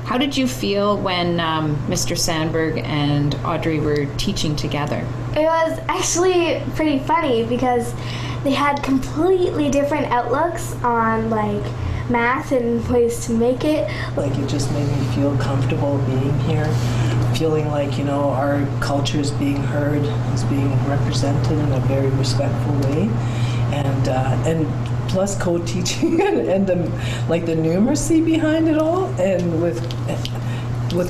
How did you feel when Mr. Sandberg and Audrey were teaching together? It was actually pretty funny because they had completely different outlooks on like math and ways to make it. Like it just made me feel comfortable being here, feeling like, you know, our culture is being heard, is being represented in a very respectful way. And plus co-teaching and the numeracy behind it all, and with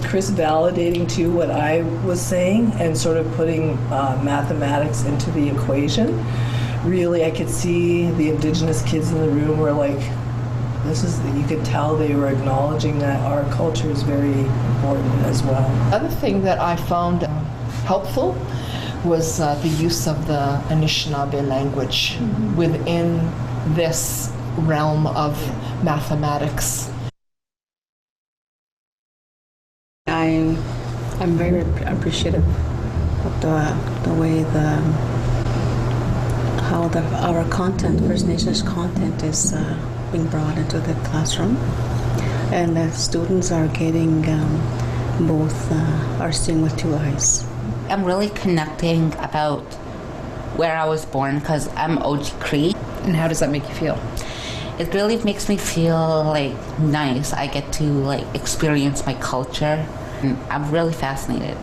Chris validating too what I was saying and sort of putting mathematics into the equation. Really, I could see the Indigenous kids in the room were like, you could tell they were acknowledging that our culture is very important as well. Other thing that I found helpful was the use of the Anishinaabe language within this realm of mathematics. I'm very appreciative of the way how our content, First Nations content, is being brought into the classroom, and the students are getting are seeing with two eyes. I'm really connecting about where I was born because I'm OG Cree. And how does that make you feel? It really makes me feel like nice. I get to like experience my culture. And I'm really fascinated.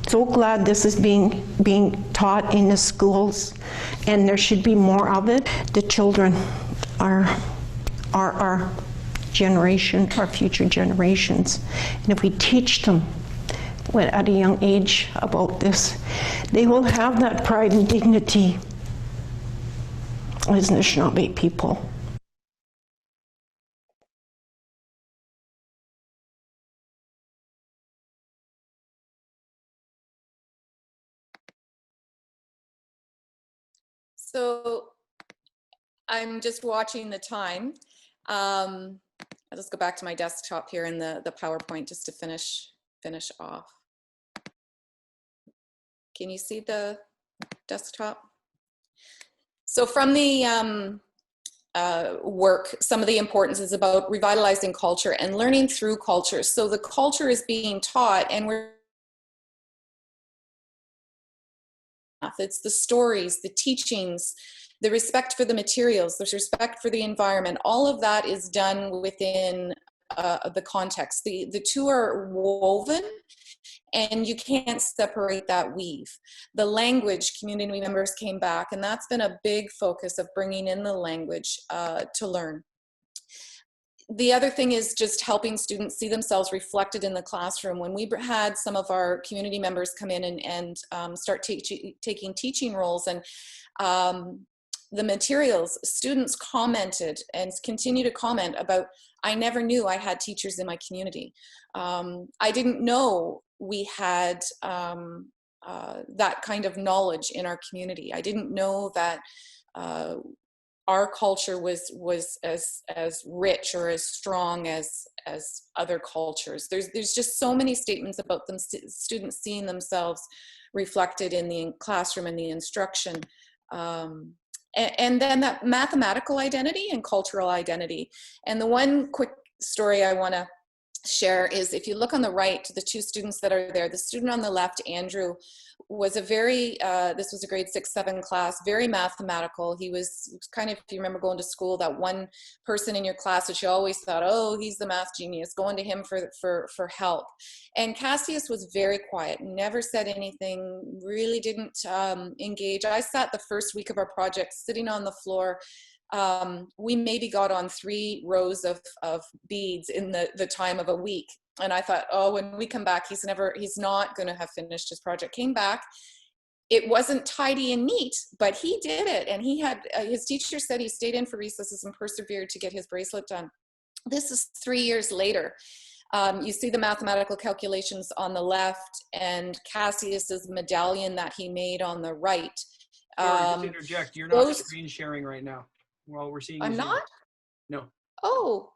So glad this is being taught in the schools, and there should be more of it. The children are our generation, our future generations, and if we teach them at a young age about this, they will have that pride and dignity as Anishinaabe people. So I'm just watching the time. I'll just go back to my desktop here in the PowerPoint just to finish off. Can you see the desktop? So from the work, some of the importance is about revitalizing culture and learning through culture. So the culture is being taught, and it's the stories, the teachings, the respect for the materials, the respect for the environment. All of that is done within the context. The two are woven, and you can't separate that weave. The language, community members came back, and that's been a big focus of bringing in the language to learn. The other thing is just helping students see themselves reflected in the classroom. When we had some of our community members come in and start taking teaching roles, and the materials, students commented and continue to comment about, I never knew I had teachers in my community. I didn't know we had that kind of knowledge in our community. I didn't know that our culture was as rich or as strong as other cultures. There's just so many statements about them, students seeing themselves reflected in the classroom and the instruction. And then that mathematical identity and cultural identity. And the one quick story I want to share is, if you look on the right, the two students that are there, the student on the left, Andrew, was a very, this was a grade 6-7 class, very mathematical. He was kind of, if you remember going to school, that one person in your class that you always thought, oh, he's the math genius, going to him for help. And Cassius was very quiet, never said anything, really didn't engage. I sat the first week of our project sitting on the floor. We maybe got on 3 rows of beads in the time of a week. And I thought, oh, when we come back, he's not going to have finished his project. Came back, it wasn't tidy and neat, but he did it. And he had, his teacher said he stayed in for recesses and persevered to get his bracelet done. This is 3 years later. You see the mathematical calculations on the left and Cassius's medallion that he made on the right. Sorry, just to interject, you're not screen sharing right now. Well, we're seeing. I'm not? No. Oh,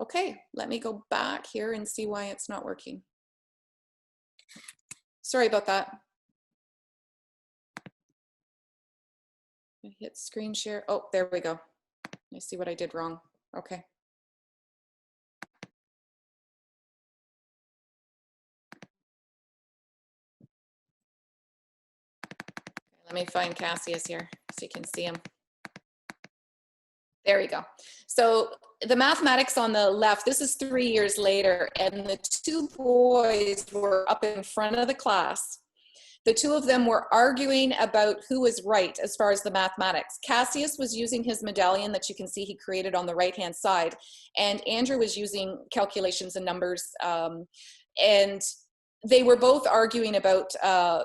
okay. Let me go back here and see why it's not working. Sorry about that. I hit screen share. Oh, there we go. I see what I did wrong. Okay. Let me find Cassius here so you can see him. There we go. So the mathematics on the left, this is 3 years later, and the 2 boys were up in front of the class. The 2 of them were arguing about who was right as far as the mathematics. Cassius was using his medallion that you can see he created on the right-hand side, and Andrew was using calculations and numbers, and they were both arguing about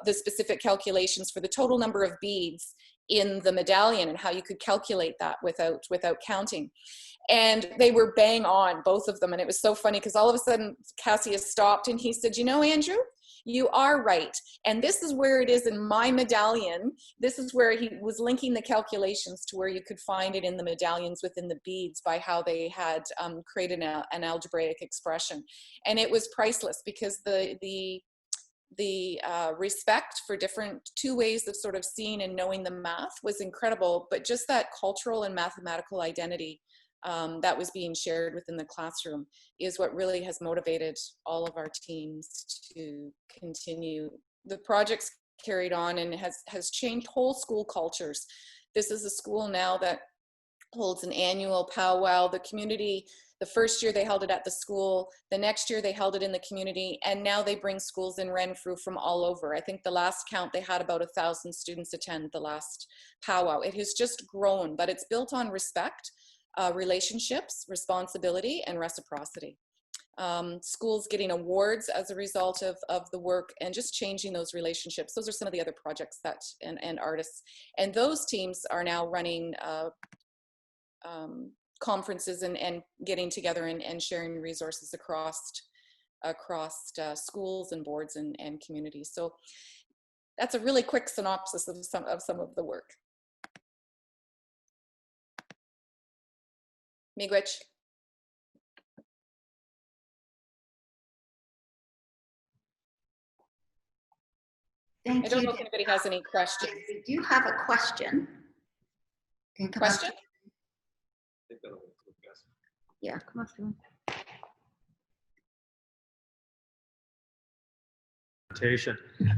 the specific calculations for the total number of beads in the medallion and how you could calculate that without counting. And they were bang on, both of them. And it was so funny because all of a sudden Cassius stopped and he said, you know, Andrew, you are right. And this is where it is in my medallion. This is where he was linking the calculations to where you could find it in the medallions within the beads by how they had created an algebraic expression. And it was priceless because the respect for different 2 ways of sort of seeing and knowing the math was incredible, but just that cultural and mathematical identity that was being shared within the classroom is what really has motivated all of our teams to continue. The project's carried on and has changed whole school cultures. This is a school now that holds an annual powwow. The community, the first year they held it at the school, the next year they held it in the community, and now they bring schools in Renfrew from all over. I think the last count they had about 1,000 students attend the last powwow. It has just grown, but it's built on respect, relationships, responsibility, and reciprocity. Schools getting awards as a result of the work and just changing those relationships. Those are some of the other projects that and artists. And those teams are now running conferences and getting together and sharing resources across schools and boards and communities. So that's a really quick synopsis of some of the work. Miigwech. Thank you. I don't know if anybody has any questions. We do have a question. Can you come Question? Up? Yeah, come up to him.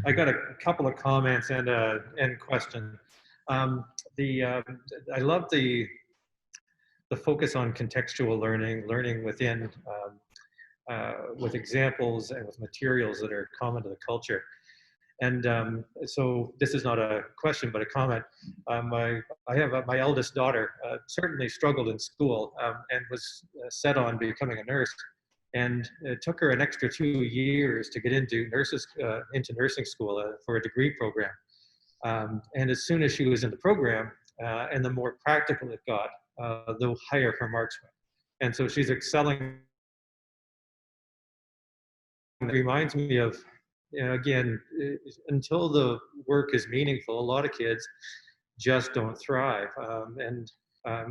I got a couple of comments and a question. I love the focus on contextual learning within with examples and with materials that are common to the culture. And so this is not a question, but a comment. I have my eldest daughter certainly struggled in school and was set on becoming a nurse. And it took her an extra 2 years to get into nursing school for a degree program. And as soon as she was in the program, and the more practical it got, the higher her marks went. And so she's excelling. It reminds me of, again, until the work is meaningful, a lot of kids just don't thrive.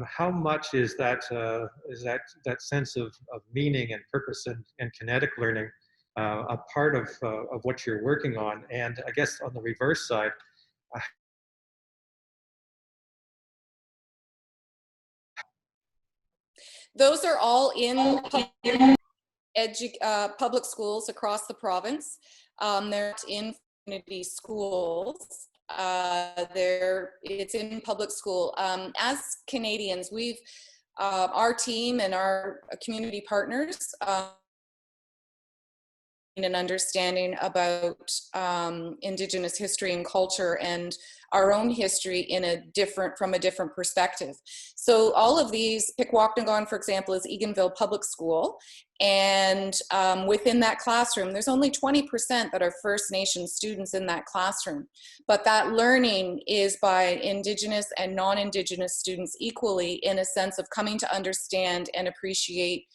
How much is that sense of meaning and purpose and kinetic learning a part of what you're working on? And I guess on the reverse side, those are all in public schools across the province. They're in community schools. It's in public school. As Canadians, we've our team and our community partners an understanding about Indigenous history and culture and our own history from a different perspective. So all of these, Pikwakanagan, for example, is Eganville Public School. And within that classroom, there's only 20% that are First Nation students in that classroom. But that learning is by Indigenous and non-Indigenous students equally, in a sense of coming to understand and appreciate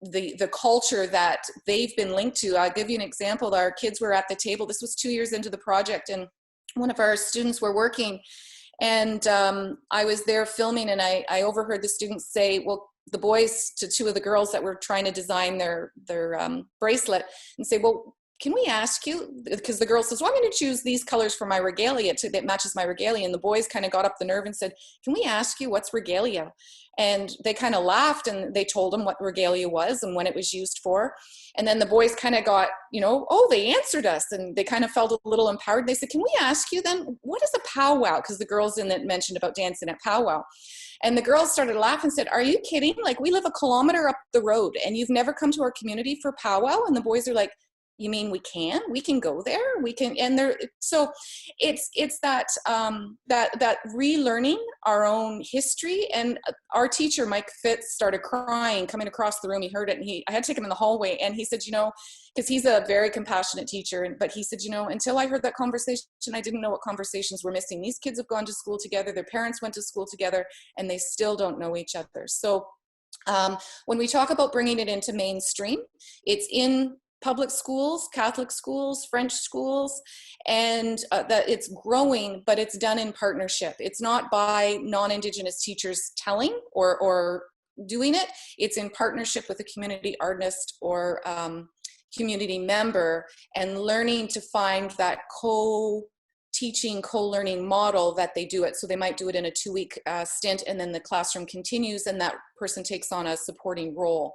the culture that they've been linked to. I'll give you an example. Our kids were at the table. This was 2 years into the project, and one of our students were working, and I was there filming, and I overheard the students say, well, the boys to two of the girls that were trying to design their bracelet, and say, well, can we ask you, because the girl says, well, I'm going to choose these colors for my regalia that matches my regalia. And the boys kind of got up the nerve and said, can we ask you what's regalia? And they kind of laughed, and they told them what regalia was and when it was used for. And then the boys kind of got, oh, they answered us, and they kind of felt a little empowered. They said, can we ask you then, what is a powwow? Because the girls in it mentioned about dancing at powwow. And the girls started laughing and said, are you kidding? Like, we live a kilometer up the road and you've never come to our community for powwow? And the boys are like, you mean we can go there, we can. And there, so it's that that relearning our own history. And our teacher, Mike Fitz, started crying coming across the room. He heard it, and I had to take him in the hallway, and he said, because he's a very compassionate teacher, but he said, until I heard that conversation, I didn't know what conversations were missing. These kids have gone to school together, their parents went to school together, and they still don't know each other. So when we talk about bringing it into mainstream, it's in public schools, Catholic schools, French schools, and that it's growing, but it's done in partnership. It's not by non-Indigenous teachers telling or doing it. It's in partnership with a community artist or community member, and learning to find that co-teaching, co-learning model that they do it. So they might do it in a 2-week stint, and then the classroom continues and that person takes on a supporting role.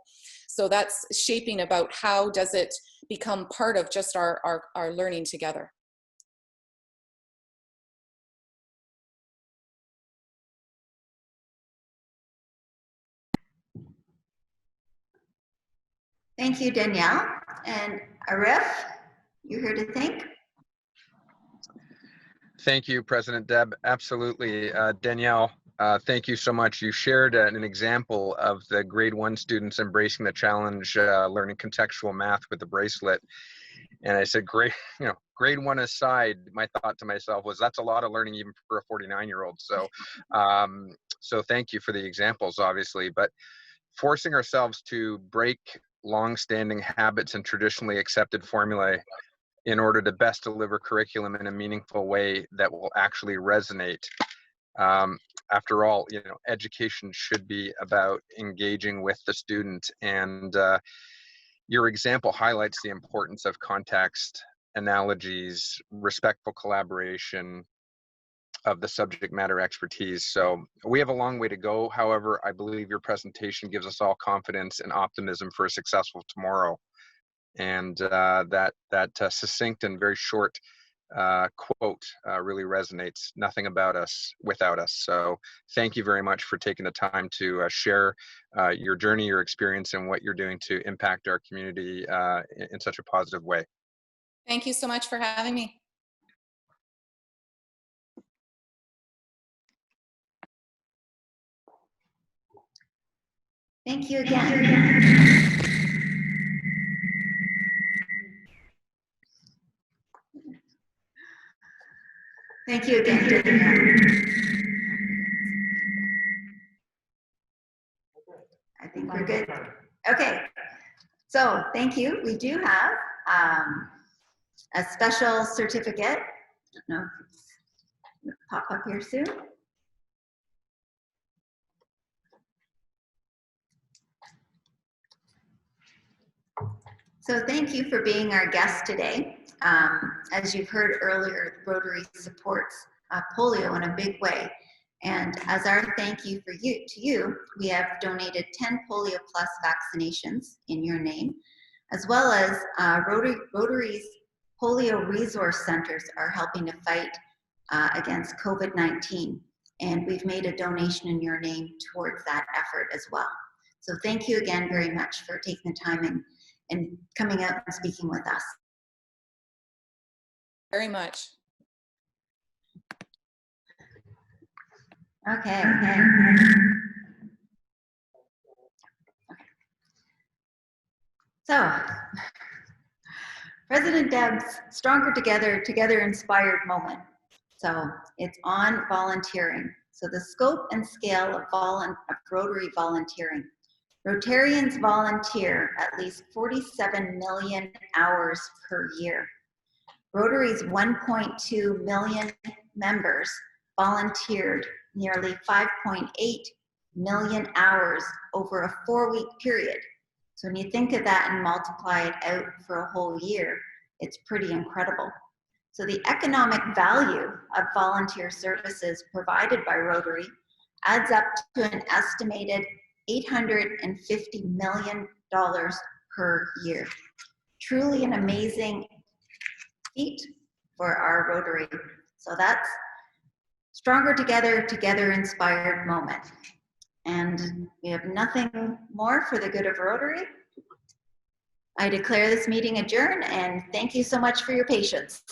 So that's shaping about how does it become part of just our learning together. Thank you, Danielle. And Arif, you're here to think. Thank you, President Deb. Absolutely. Danielle, thank you so much. You shared an example of the grade 1 students embracing the challenge, learning contextual math with the bracelet. And I said, grade 1 aside, my thought to myself was, that's a lot of learning even for a 49-year-old. So, so thank you for the examples, obviously. But forcing ourselves to break long-standing habits and traditionally accepted formulae in order to best deliver curriculum in a meaningful way that will actually resonate. after all, you know, education should be about engaging with the student, and your example highlights the importance of context, analogies, respectful collaboration, of the subject matter expertise. So we have a long way to go. However, I believe your presentation gives us all confidence and optimism for a successful tomorrow. And that succinct and very short quote really resonates. Nothing about us without us. So thank you very much for taking the time to share your journey, your experience, and what you're doing to impact our community in such a positive way. Thank you so much for having me. Thank you again. Thank you again, Danielle. I think we're good. Okay, so thank you. We do have a special certificate. I don't know if it's going to pop up here soon. So thank you for being our guest today. As you've heard earlier, Rotary supports polio in a big way. And as our thank you to you, we have donated 10 Polio Plus vaccinations in your name, as well as Rotary's polio resource centers are helping to fight against COVID-19. And we've made a donation in your name towards that effort as well. So thank you again very much for taking the time and coming out and speaking with us. Very much. Okay. So, President Deb's Stronger Together, Together Inspired moment. So it's on volunteering. So the scope and scale of Rotary volunteering. Rotarians volunteer at least 47 million hours per year. Rotary's 1.2 million members volunteered nearly 5.8 million hours over a 4-week period. So when you think of that and multiply it out for a whole year, it's pretty incredible. So the economic value of volunteer services provided by Rotary adds up to an estimated $850 million per year. Truly an amazing feat for our Rotary. So that's Stronger Together, Together Inspired moment. And we have nothing more for the good of Rotary. I declare this meeting adjourned, and thank you so much for your patience.